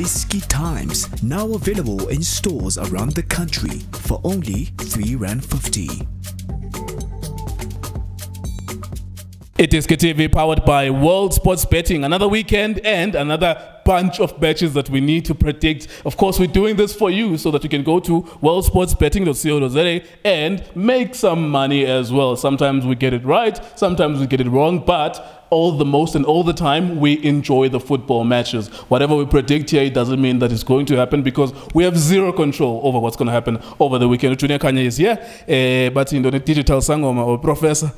iDiskiTimes, now available in stores around the country for only R3.50. iDiskiTV powered by World Sports Betting. Another weekend and another bunch of matches that we need to predict. Of course, we're doing this for you so that you can go to worldsportsbetting.co.za and make some money as well. Sometimes we get it right, sometimes we get it wrong, but all the time we enjoy the football matches. Whatever we predict here, it doesn't mean that it's going to happen because we have zero control over what's going to happen over the weekend. Junior Khanye is here, but in the digital sangoma or professor.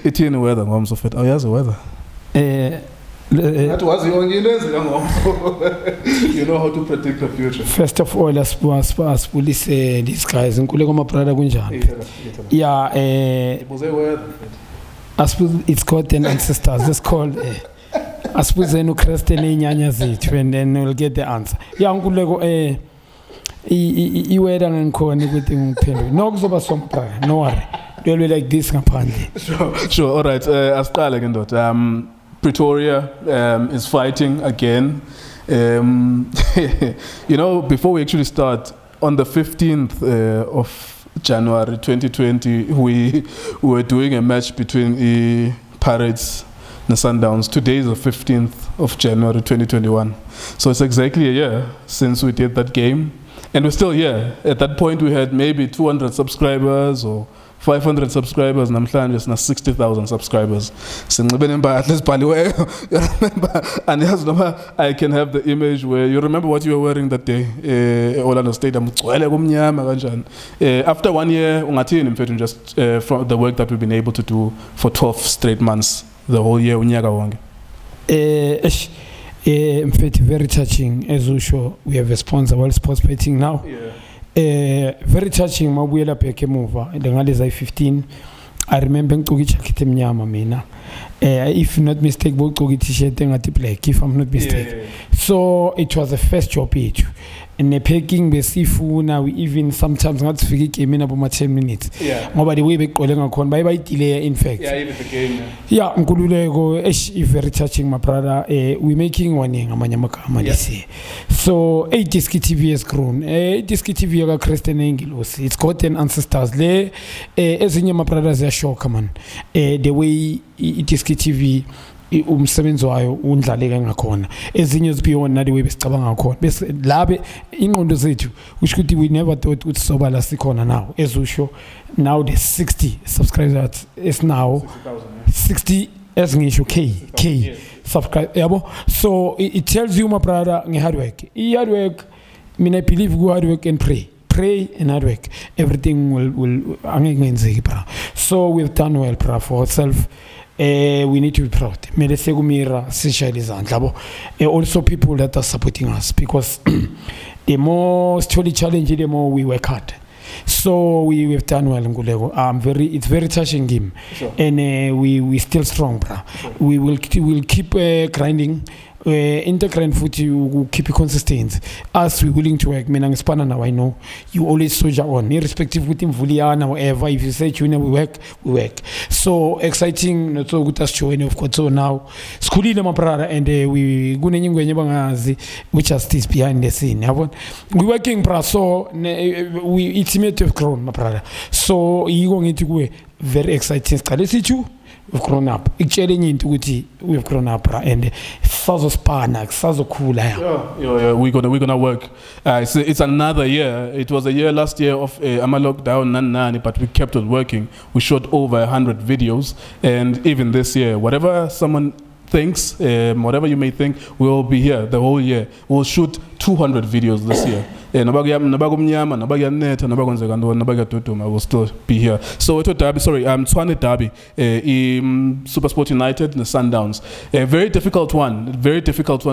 It's in the weather, Mom Sofet. Oh, yes, the weather. That was the only you know how to predict the future. First of all, as police these guys, yeah, it's called an ancestors. It's called I suppose no Christian and then we'll get the answer. Yeah, you were done and calling everything. No, no worry. They'll be like this apparently. Sure. All right. Pretoria is fighting again. You know, before we actually start, on the 15th of January 2020, we were doing a match between the Pirates and the Sundowns. Today is the 15th of January 2021. So it's exactly a year since we did that game. And we're still here. At that point, we had maybe 200 subscribers or 500 subscribers, and I'm trying just 60,000 subscribers. And I can have the image where you remember what you were wearing that day. Orlando Stadium. After 1 year, just from the work that we've been able to do for 12 straight months, the whole year. Very touching. As usual, we have a sponsor, World Sports Betting now. Yeah. Very touching. Mabuyela peke mova. Ngale 15. I remember ngqokitsha mnyama mina. If not mistake, ngqoki t-shirt ngathi black. If I'm not mistaken. Yeah. So it was the first job yethu. And packing besifuna, we even sometimes not figure game in about 10 minutes. Yeah. Ngoba the way beqole ngakhona bye delay in fact. Yeah, even the game. Yeah, nkululeko very touching my brother. We making one ngamanye amagama lesi. So iDiskiTV has grown. iDiskiTV yaka Christian Engelos. It's got an ancestors le ezinye my brothers are shock man. The way iDiskiTV umsebenzi wayo undlaleka ngakhona ezinye zibiyona the way besicabanga ngakhona bese labe ingqondo zethu which could we never thought would sobala sikhona now as usho now the 60 subscribers is now 60 as ngisho k subscribe yabo. So it tells you my brother hard work I believe go hard work and pray and hard work, everything will so we've done well, bro, for ourselves. We need to be proud. Also people that are supporting us, because the more challenging, the more we work hard. So we've done well in Ngulego. It's very touching game, sure. And we still strong, bro. Sure. We'll keep grinding. Intercurrent foot, you will keep it consistent. As we're willing to work, now I know you always soldier on, irrespective with him, Vuliana, whatever. If you say Junior, we work. So exciting, not so good as Tshwane, of course. So now, schooling my brother, and we which are still behind the scene. We working, bro. So it's made to have grown, my brother. So you're going to go very exciting. We've grown up. We've grown up, and so cool. Yeah. We're gonna work. It's another year. It was a year last year of lockdown, but we kept on working. We shot over 100 videos, and even this year, whatever someone thinks, whatever you may think, we'll be here the whole year. We'll shoot 200 videos this year. I will still be here. So Tshwane derby, Supersport United and the Sundowns. A very difficult one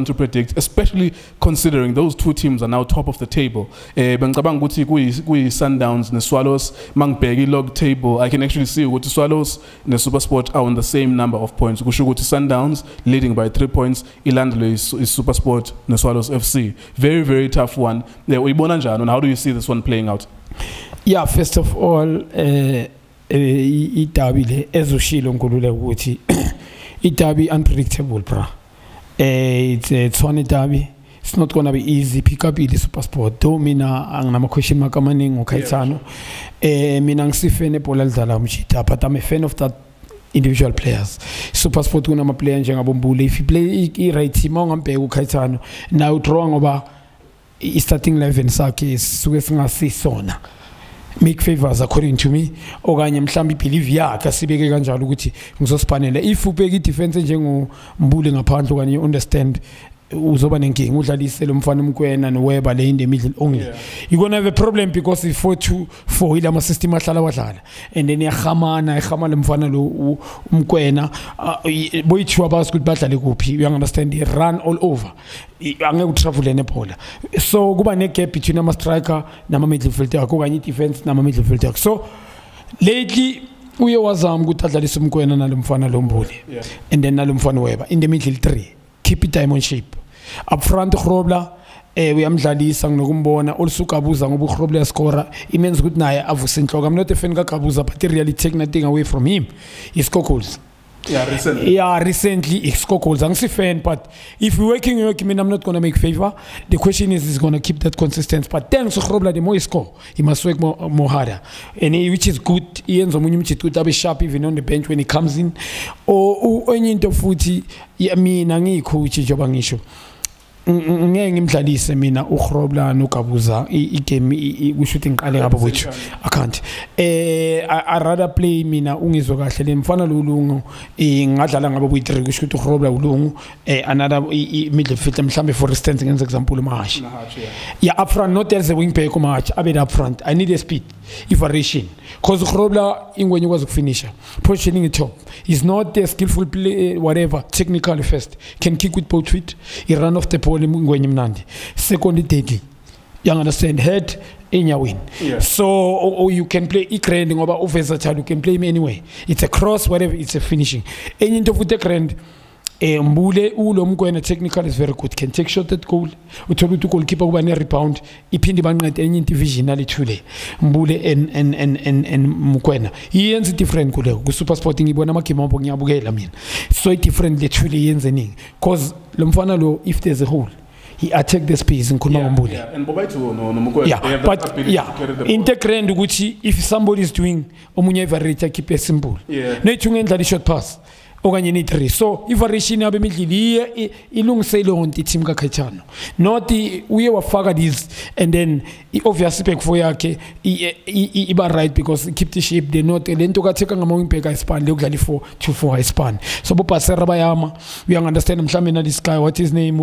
to predict, especially considering those two teams are now top of the table. Sundowns and Swallows, Mangbegi log table. I can actually see what Swallows and the Supersport are on the same number of points. Sundowns leading by 3 points. Ilandlo is Supersport and the Swallows FC. Very, very tough one. How do you see this one playing out? Yeah, first of all, Itabi ezushilo ngolule ukuthi Itabi unpredictable, bra. It's a Tshwane derby. It's not going to be easy. Pick up the Supersport. Do mina ang question mark amaning uKaitsano. Mina ngisifene Paul Aldala mchita, but I'm a fan of that individual players. Supersport kuna ma player njengabombule. If you play I right team ongambe uKaitsano, now draw ngoba I starting 11 sakhe suke singasisona. Make favors according to me. Okanye mhlambi believe yakhe sibeke kanjalo ukuthi ngizosipanela. If ubeka defense njengombule ngaphandle okanye you understand uzoba nenkinga udlalise lo mfana umkwena noWeber le in the middle only. You're going to have a problem because if 4-2-4 ile ama system ahlala wadlala and then ihamana mfana lo umkwena boyithi abazi ukuthi badlale kuphi. You understand, they run all over. Angeke utravel nebhola. So kuba ne gap between ama striker nama midfielder okanye defense nama midfielder. So lately uye wazama ukuthi adlalise umkwena nalo mfana lo mbuli and then nalo mfana Weber in the middle 3. Keep it time on shape. Up front Grobler uyamdlalisa nginokumbona also Kabuza ngoba uGrobler scorer imenza ukuthi naye avuse inhloko. I'm not a fan kaBuza, but really take nothing away from him. He scored goals. Recently he scored goals. I'm a fan, but if we're working, I'm not going to make favor. The question is going to keep that consistency. But then so Grobler, the more he score, he must work more harder, and which is good. He ends up be sharp even on the bench when he comes in. Or any into footy, nangi coach jobangisho. Ngeke ngimdlalise mina uGrobler noKabuza igame kushuthi ngiqale ngabo wethu I can't I rather play mina ungizwe kahle lemfana lolungu ngadlala ngabo boyi3 kushuthi uGrobler ulungu another midfielder mhlambe for instance ngenza example Mahashi up front not as a wing back Mahashi abe up front. I need a speed variation because uGrobler ingwenye ukwazi ukufinisha positioning it top. He's not a skillful play whatever technically first can kick with both feet. He run off the ball ngwenye mnandi. Secondly deadly. You understand, head in your win. So or you can play ikrend ngoba uversatile, you can play him anyway. It's a cross whatever, it's a finishing. Any into foot ikrend Mbule ulo mkwena technical is very good, can take shot at goal. Uthola ukuthi goalkeeper kuba ne rebound iphinde banqede enye division alithule Mbule and mkwena iyenza different kule ku Supersport ngibona amagame abo ngiyabukela mina. So different lethule yenze ningi because lo mfana lo if there's a hole he attack the space ngikhuluma ngombule. And bobayithu no mkwena but integrate ukuthi if somebody is doing omunye variety keep it simple. No ithungendla short pass okanye ni 3. So variation yabe midlili ilungisele onke team kaKhaitano. Not uye wafaka this and then obviously back for yakhe iba right because keep the shape. They not lento katheka ngama wing back ispan le ukudlala 4-2-4 ispan. So bopasera bayama we understand mhlambe na this guy what his name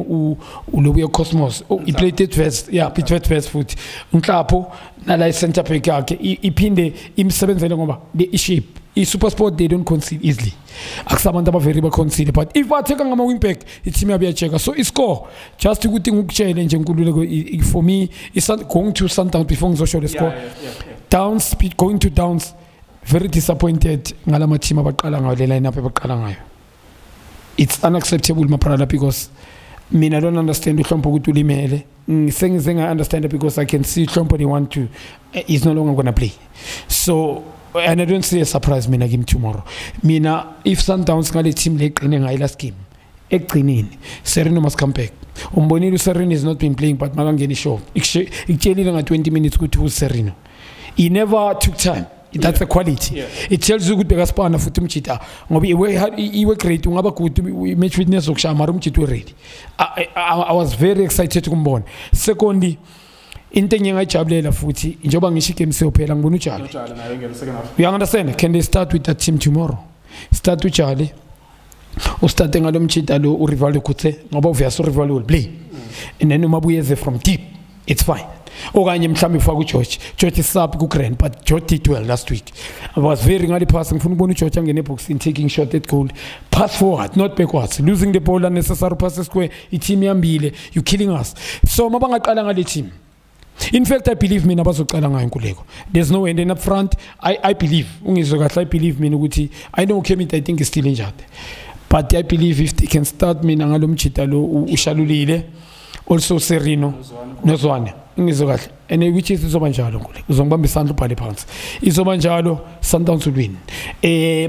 ulobuye Cosmos he played it first pitwet first foot unhlapho nala center back yakhe iphinde imsebenzele ngoba the shape Supersport they don't concede easily. Akusabantu abaveriba concede, but if batheka ngama wing back team yabe yacheka so score just ukuthi ngikutshele nje nkululo for me is going to Sundowns before ngizosho the score. Downs speed going to Downs very disappointed ngalama team abaqala ngayo le line up abaqala ngayo. It's unacceptable maprala because I don't understand uhlompo ukuthi ulimele. Ngisengize I understand it because I can see uhlompo they want to is no longer going to play. So and I don't see a surprise mina game tomorrow. Mina if Sundowns ngale team leqine ngayi last game eqinini Serino must come back. Umbonile Serino is not been playing but makangeni show ikuthelile nga 20 minutes ukuthi uSerino he never took time. That's the quality. It tells you good bekaspana futhi umchita ngoba iwe great ungaba good match fitness okushaya mara umchita ready. I was very excited ukumbona. Secondly into engayijabulela futhi njengoba ngisho igame seyophela ngibona uJali nayo ngene second half. You understand? Can they start with that team tomorrow? Start uJali start ngalo mchita lo urival ukuthe ngoba obviously urival will play and then umabuyeze from deep it's fine. Okanye mhlambe ufaka uGeorge sub ku grand but George did well last week. I was very ngali pass ngifuna ukubona uGeorge angene box in taking shot at goal, pass forward not backwards, losing the ball unnecessary passes square team yambile you killing us. So mabangaqala ngale team. In fact, I believe mina bazoqala ngayo inkuleko. There's no end up front. I believe ungizwe kahle I believe mina ukuthi I know Kemit I think is still injured. But I believe if they can start mina ngalo mchita lo ushalulile also Serino Nozwane ungizwe kahle and which is izoba njalo ngule uzongibamba isandla ubhale phansi izoba njalo Sundowns will win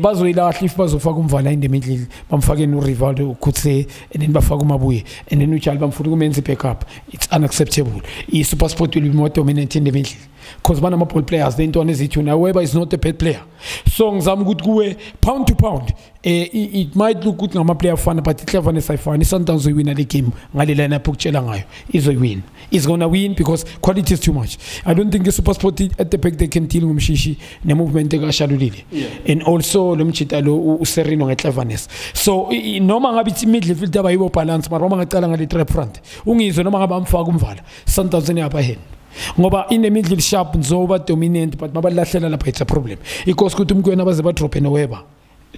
bazoyilahla if bazofaka umvala in the middle bamfake no Rivaldo ukutse and then bafaka uMabuye and then uJali bamfuna ukumenza backup. It's unacceptable. Supersport will be more dominant in the middle because one of my ball players they don't is it now Weber is not a bad player, so ngizama ukuthi kuwe pound to pound it might look good ngama player fana but cleverness ayifani. Sundowns will win the game ngale lineup ukutshela ngayo izoywin. It's gonna win because quality is too much. I don't think the Supersport at the back they can deal ngumshishi ne movement ekashadulile and also lo mchita lo uSerino ngecleverness. So noma ngabe ithi midfield abayibo balance mara uma ngacala ngale trap front ungizwe noma ngabe amfaka umvala Sundowns ne apha hen ngoba in the middle sharp nzoba dominant but mabalahlela lapha it's a problem because kuthi umkwena baze ba drop and Weber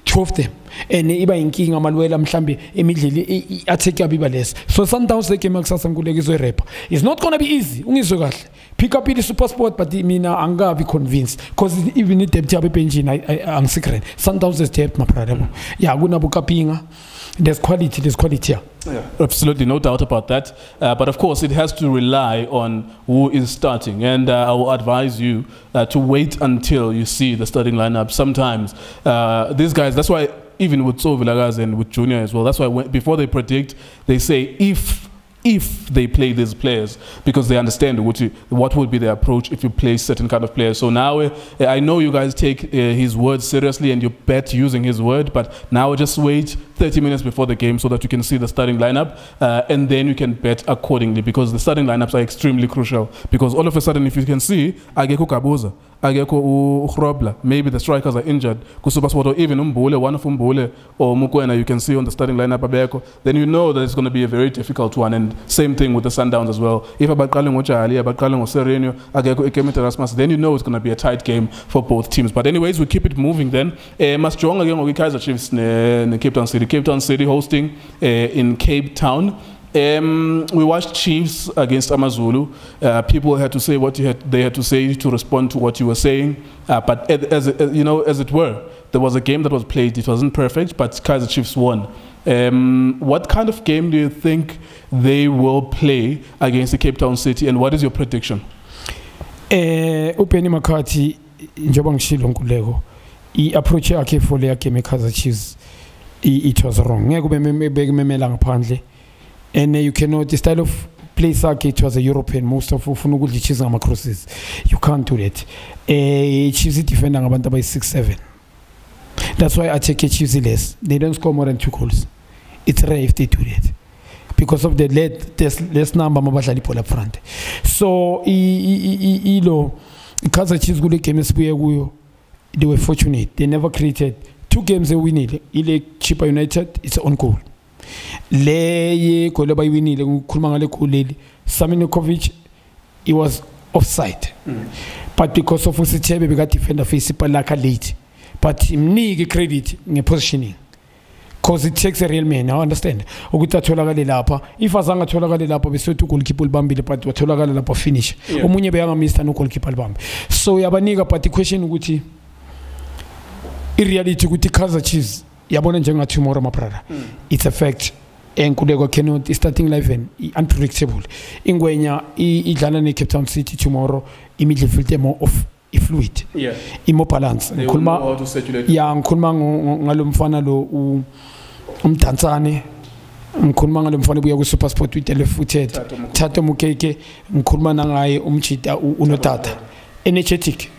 2 of them and iba inkinga amalwela mhlambe emidleli attack yabiba less. So Sundowns the game akusasa nguleke izoyirapper. It's not going to be easy ungizwe kahle pick up the Supersport but mina angabi convinced because even if depth yabe benchini angisikren Sundowns is depth my brother yeah kunabukapinga. There's quality here. Yeah, absolutely, no doubt about that. But of course, it has to rely on who is starting. And I will advise you to wait until you see the starting lineup. Sometimes these guys, that's why even with Vilagaz and with Junior as well, that's why before they predict, they say if they play these players, because they understand what would be their approach if you play certain kind of players. So now I know you guys take his word seriously and you bet using his word, but now just wait 30 minutes before the game so that you can see the starting lineup and then you can bet accordingly, because the starting lineups are extremely crucial. Because all of a sudden, if you can see Ageko Kabuza, Ageko Ukhrobla, maybe the strikers are injured, Supersport or even Umbule, one of Umbule or Mukwena you can see on the starting lineup Abeko, then you know that it's going to be a very difficult one. And same thing with the Sundowns as well. If Abakaling Ochali, Abakaling Sereno, Ageko Ekemete Rasmus, then you know it's going to be a tight game for both teams. But anyways, we keep it moving then. Mas strong again with Kaizer Chiefs in Cape Town City. Cape Town City hosting in Cape Town. We watched Chiefs against AmaZulu. People had to say what they had to say to respond to what you were saying. But as it were, there was a game that was played. It wasn't perfect, but Kaizer Chiefs won. What kind of game do you think they will play against the Cape Town City, and what is your prediction? Upeni Makati njoba ngishilo nkuleko i-approach yakhe for le game Kaizer Chiefs it was wrong. Ngeke ube memela ngaphandle. And you cannot, the style of play it was a European, most of ufuna ukudla Chiefs ngama crosses. You can't do that. Chiefs defender ngabantu by 6-7. That's why I take Chiefs less. They don't score more than 2 goals. It's rare if they do that, because of the less number mabadlali ball up front. So Kaizer Chiefs kule game esibuye kuyo, they were fortunate. They never created 2 games they winile. Ile Cheaper United, it's on goal. Le goal abayinile ngikhuluma ngale goal leli Saminovic, he was offside. But because of Usithebe beka defender face palaka late, but imnike credit nge positioning, because it takes a real man. I understand ukuthi atholakale lapha, if azange atholakale lapha bese uthi goalkeeper libambile, but watholakala lapha finish omunye beyanga mister no goalkeeper libambe. So yabanika, but the question ukuthi in reality ukuthi Kaizer Chiefs yabona njenga tomorrow my brother, it's a fact. And Kudego cannot starting life and unpredictable. Ingwenya idlala ne Cape Town City tomorrow, immediately feel more of fluid. Yeah. Imo balance. Nkuluma to circulate. Yeah, nkuluma ngalomfana lo umdantsane. Nkuluma ngalomfana buya ku Supersport with left-footed. Thato Mukeke, nkuluma nangaye umchita unotata. Energetic.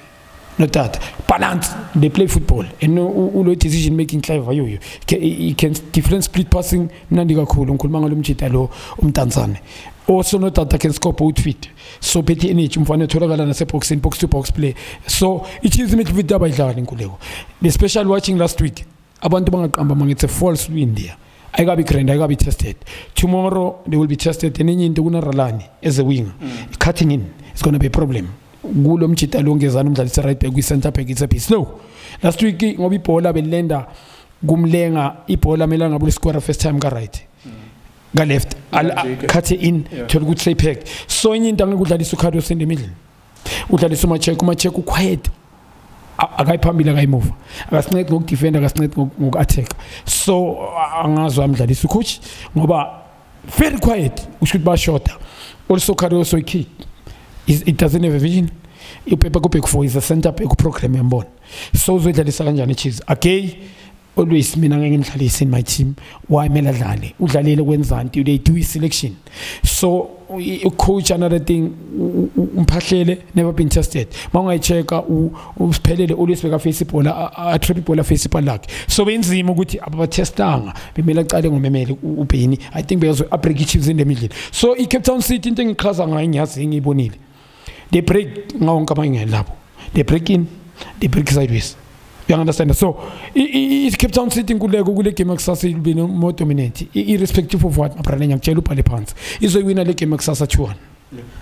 Not that balance. They play football and no decision making clever. You can different split passing. Nandiga cool. Nkulmanga lumchita lo umtanzane. Also not that can score both feet. So petty NH umfane tholakala na box in box to box play. So it is midweek by Darling Kulego. The special watching last week. Abantu bangaqamba it's a false win there. I gotta be trained. I gotta be tested. Tomorrow they will be tested. And then Nduna Ralani as a winger, cutting in. It's gonna be a problem. Gulo mchita longezana umdlalisa right back kwi-center back, it's a piece. No, last week ngoba ibhola belenda kumlenga ibhola melanga bule score first time ka right ka left cut in to good say pack. So enye into angekudlalisa uCarlos in the middle, udlalisa umacheka quiet, akayiphambili akayimove, akasincede ngokudefend, akasincede ngoku-attack. So angazwa umdlalisa ucoach ngoba very quiet, ushuthi ba shorter. Also Carlos so key It doesn't have a vision. Upepa kupek for is a center back program yambona. So uzodlalisa kanjani Chiefs? Okay, always mina ngengidlalisa in my team. Why mela dlale? Udlalele kwenzani? They do selection. So coach another thing umphahlele never been tested. Mawungayicheka usiphelele always beka face ibhola a trip ibhola face ibhola lakhe. So benzima ukuthi abatestanga bemela aqale ngomemele uBeni. I think beyazo break Chiefs in the middle. So iCape Town City into engichaza ngayo ngiyazi ngibonile. They break ngawonke amanye labo. They break in, they break sideways. You understand? So iCape Town City kule game kusasa will be more dominant irrespective of what mabrana ngiyakutshela ubhale phansi. Izoyina le game kusasa Tshwane.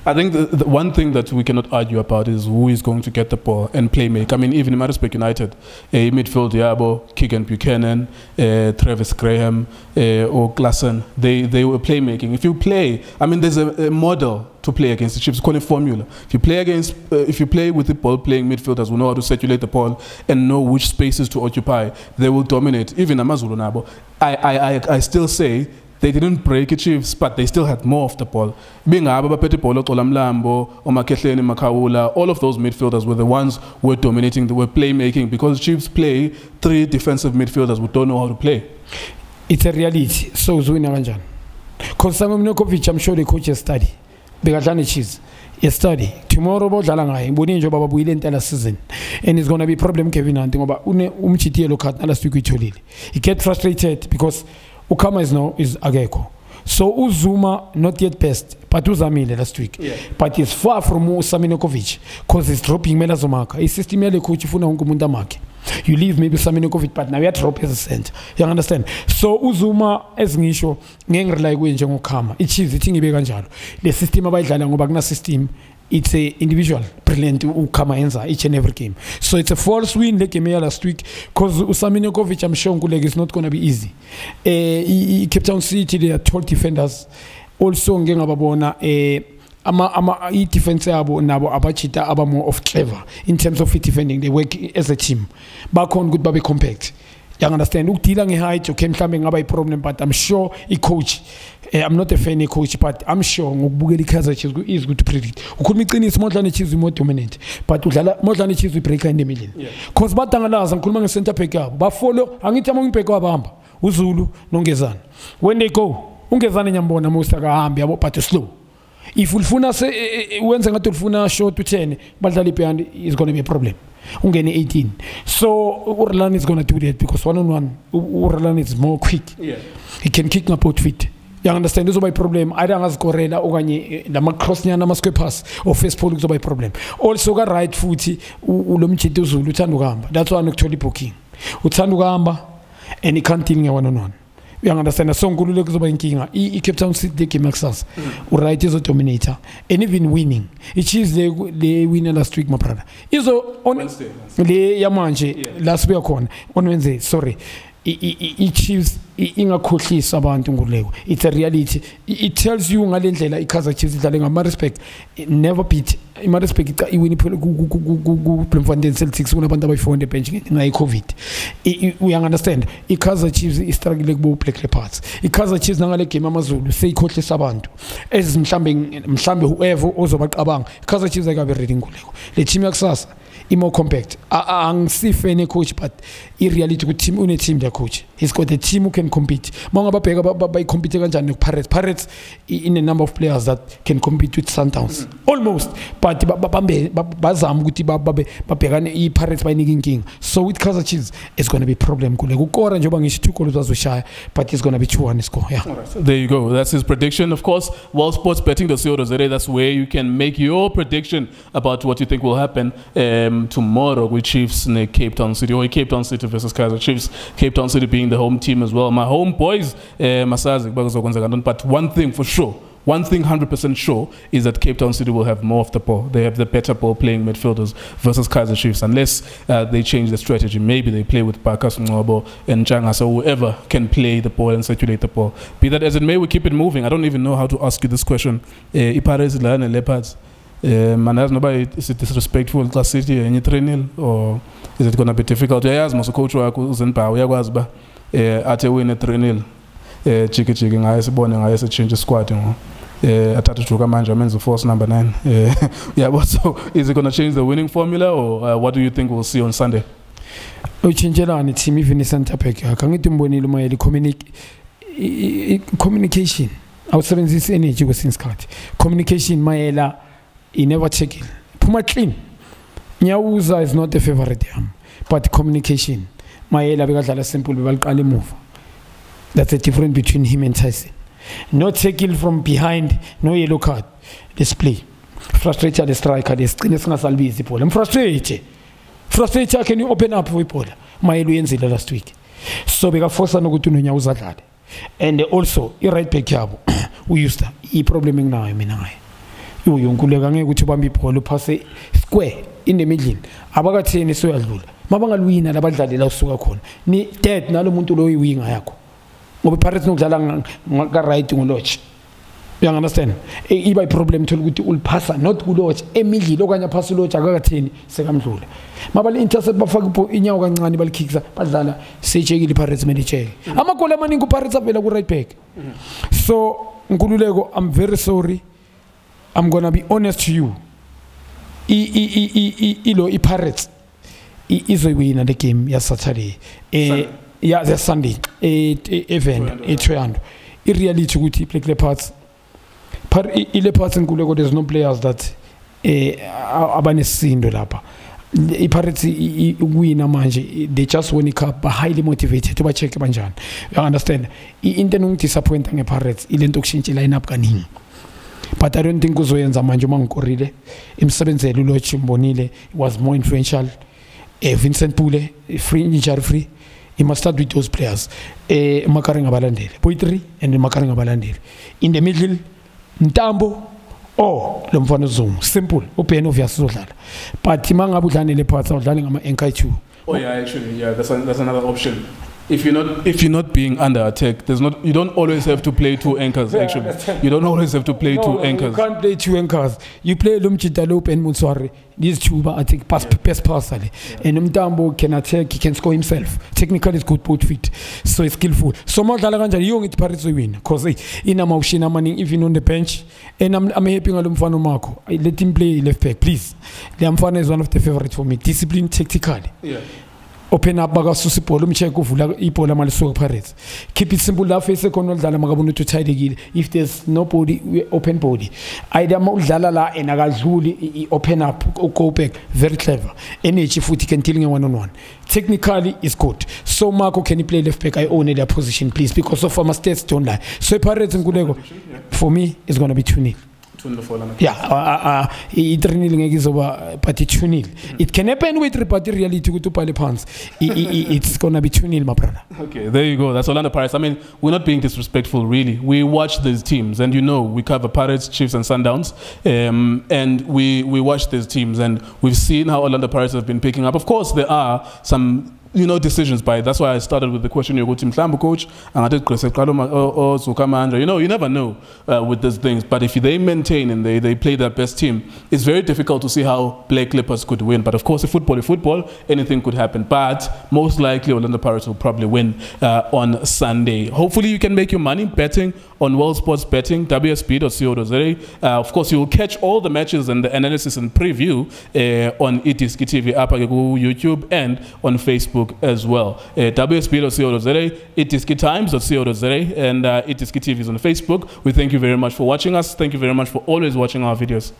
I think the one thing that we cannot argue about is who is going to get the ball and play make. I mean, even in Supersport United, midfield Yabo, Keegan Buchanan, Travis Graham, or Klassen, they were playmaking. If you play, I mean, there's a model to play against the Chiefs, call it formula. If you play with the ball playing midfielders who know how to circulate the ball and know which spaces to occupy, they will dominate. Even Amazulu Nabo, I still say they didn't break the Chiefs, but they still had more of the ball. Being all of those midfielders were the who were dominating, they were playmaking, because Chiefs play 3 defensive midfielders who don't know how to play. It's a reality. So Zinnbauer, because Samuel I'm sure the coaches study. Begatani Chiefs, you study. Tomorrow season, and it's gonna be problem Kevin Anting about he get frustrated because Ukama is Ageko. So Uzuma not yet best, but Uzamile last week. Yeah. But he's far from Saminokovic because he's dropping Melazomaka. His system coach you leave maybe Saminokovic, but now we are dropping as a center. You understand? So Uzuma as Nisho, Neng like Ukama. It's easy thing the system of Bagna system. It's a individual brilliant Ukama each and every game. So it's a false win like last week because Usaminokovic I'm sure is not gonna be easy. Cape Town City they are 12 defenders. Also ngengababona defense abo nabo abachita aba more of clever in terms of defending. They work as a team. Back on good baby compact. You understand? Ukudila ngeheight okay mhlambe ngaba problem, but I'm sure a coach I'm not a fan of coach, but I'm sure ngokubukela iKaizer Chiefs is good to predict. Ukhuluma iqiniso modlane Chiefs more dominant, but udlala modlane Chiefs we break in the middle. Because batangalaza ngikhuluma nge center back yabo. Ba follow angithi ama wing back wabahamba. uZulu noNgezana. When they go, uNgezana nyambona most akahambi yabo but slow. If ulfuna wenza ngathi ulfuna short to 10, badlali behind is going to be a problem. Ungene 18. So Urlan is going to do that because one-on-one Urlan is more quick. Yeah. He can kick about feet. You understand? This is my problem. I don't ask Corella Ogani, the macross nyana maske pass or face pole is my problem. Also got right footy ulomchito Zulu Tanugamba. That's why I'm actually poking. Utanugamba and he can't think one-on-one. You understand? So Ngulu is about Kinga. He kept on sitting the Maxas. Right is a dominator. And even winning. It is the winner last week, my brother. Is on Wednesday. The Yamanje last week on Wednesday. Sorry. Chiefs inga coachli sabantu nguleko. It's a reality. It tells you ngalendlela iKaizer Chiefs idlalenga ma respect never beat. Ma respect iwini Bloemfontein Celtics kunabantu abayi4 bench ngenxa COVID. We understand. iKaizer Chiefs is struggling ku Black Leopards. iKaizer Chiefs nangale game amazulu seyikhohle sabantu. Mhlambe whoever ozobaqabanga. iKaizer Chiefs ayikabe ready nguleko. Le team yakusasa more compact. Angisi coach, but in reality, good team une team their coach. He's got a team who can compete. Manga by competing with Pirates in a number of players that can compete with Sundowns. Almost, but bazam guti babegane Pirates by Niging King. So with Kaizer Chiefs, it's going to be a problem. Kule and Jobangish 2 goals was shy, but it's going to be 2-1 score. Yeah. Right, so there you go. That's his prediction. Of course, World Sports Betting that's where you can make your prediction about what you think will happen. Tomorrow with Chiefs in Cape Town City, or Cape Town City versus Kaizer Chiefs. Cape Town City being the home team as well. My home boys, but one thing for sure, one thing 100% sure is that Cape Town City will have more of the ball. They have the better ball playing midfielders versus Kaizer Chiefs, unless they change the strategy. Maybe they play with Bakas, Ngobo, and Janga, so whoever can play the ball and circulate the ball. Be that as it may, we keep it moving. I don't even know how to ask you this question. Ipares Black Leopards. Man, nobody is it disrespectful Class City and 3-0, or is it gonna be difficult? Yes, most coach Zinnbauer ate win 3-0. Chiki ngayesibone ngayese change squad Atatu Tshakuma means the force number 9. Yeah, but so is it going to change the winning formula, or what do you think we'll see on Sunday? Uchinjela team even center back. Kangithi mbonile umayeli communication. Awusebenzisa energy kwesinye isikhathi. Communication mayela he never check it. Phuma clean. Nyawuza is not the favorite yam, but communication mayela bekadlala simple bebaliqala emuva. That's the difference between him and Tyson. No tackle from behind, no yellow card. Display. Frustrated the striker, the screen singasalbizi ibhola. I'm frustrated. Frustrated, can you open up for ibhola? Mayelu yenzile last week. So bekaforsa nokuthi uNonyawuza adlale. And also, i-right back yabo uyused i-problem enginayo mina ngaye. Uyonkuleka ngeke ukuthi ubambe ibhola uphase square in the middle. Abakatheni soyadlula. Mabangalwina labadlalela usuka khona. Ni dead nalo muntu lo uyiwinga yakho. Ngoba iPirates nokudlala ka-right ngolodge. You understand? Iba i-problem thola ukuthi uliphasa not kulodge emidlile okanye aphasa ulodge akakatheni sekamdlula. Mabali intercept bafaka inyawo kancane balikhikisa badlala sechekile iPirates menicheke. Amagoli amaningi uPirates avela ku right back. So Nkululeko, I'm very sorry. I'm going to be honest to you. iPirates izoyina the game ya Saturday. Yeah, the Sunday. Venda, Tshwane. In reality, ukuthi Black Leopards. Leopards Nkululeko, there's no players that abanesindo lapha. iPirates win manje, they just won a cup, but highly motivated to check banjani. You understand? Into enongidisappointa ngePirates ilento kushintsha lineup kaningi. But I don't think uzoyenza manje mangikorrile. Imsebenzele uLotch Mbonile was more influential. Vincent Pule free, injury free. He must start with those players. Makarenga balandeli, Poetry and Makarenga balandeli. In the middle, Ntambo. Oh, Lomfano Zoom. Simple. Open obvious. But Timanga Butanele parts of Daling Enkaichu. Oh yeah, actually, yeah, that's another option. If you're not being under attack, you don't always have to play two anchors. Actually, you don't always have to play two anchors. You can't play two anchors. You play Lumchitalope and Mutswari. These two, I think, best personally. And Mtambo can attack. He can score himself. Technically, it's good both feet, so it's skillful. So much Dalaganja, you get Paris to win because in a Maushina money, even on the bench. And I'm helping Alumfano Marco. I let him play left back, please. The Amfano is one of the favorites for me. Discipline, tactically. Yeah. Open up Magasusipolo, Micheko, Ipola Malso Paris. Keep it simple, la face conol dala magabuno to tie the gil. If there's nobody, open body. Either Mol Dalala and Agazuli open up or go back. Very clever. NH foot can killing a 1-on-1. Technically is good. So Marco, can you play left back? I own their position, please, because of my stats don't lie. So Paris and Gulego, for me, it's gonna be 2-0. Yeah, it can happen with Repati reality to Palipans. It's gonna be 2-0, my brother. Okay, there you go. That's Orlando Pirates. I mean, we're not being disrespectful, really. We watch these teams, and we cover Pirates, Chiefs, and Sundowns, and we watch these teams, and we've seen how Orlando Pirates have been picking up. Of course, there are some decisions by. That's why I started with the question. You go to Mhlambu coach, and I did Tshakuma. You never know with these things. But if they maintain and they play their best team, it's very difficult to see how Black Leopards could win. But of course, if football, anything could happen. But most likely, Orlando Pirates will probably win on Sunday. Hopefully, you can make your money betting on World Sports Betting, WSP.co.za. Of course, you will catch all the matches and the analysis and preview on iDiskiTV app, YouTube, and on Facebook as well. WSP.co.za, iDiskiTimes.co.za, and iDiskiTV is on Facebook. We thank you very much for watching us. Thank you very much for always watching our videos.